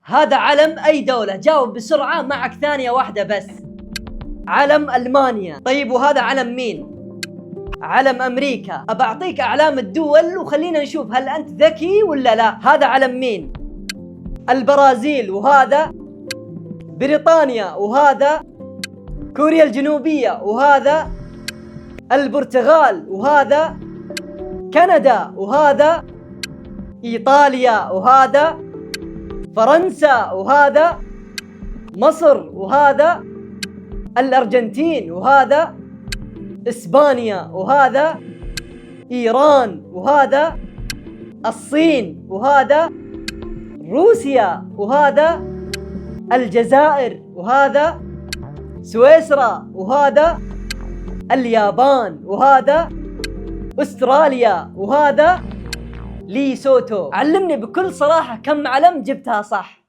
هذا علم أي دولة؟ جاوب بسرعة، معك ثانية واحدة بس. علم ألمانيا. طيب وهذا علم مين؟ علم أمريكا. أبعطيك أعلام الدول وخلينا نشوف هل أنت ذكي ولا لا. هذا علم مين؟ البرازيل، وهذا بريطانيا، وهذا كوريا الجنوبية، وهذا البرتغال، وهذا كندا، وهذا إيطاليا، وهذا فرنسا، وهذا مصر، وهذا الأرجنتين، وهذا إسبانيا، وهذا إيران، وهذا الصين، وهذا روسيا، وهذا الجزائر، وهذا سويسرا، وهذا اليابان، وهذا أستراليا، وهذا ليسوتو. علمني بكل صراحة كم علم جبتها صح؟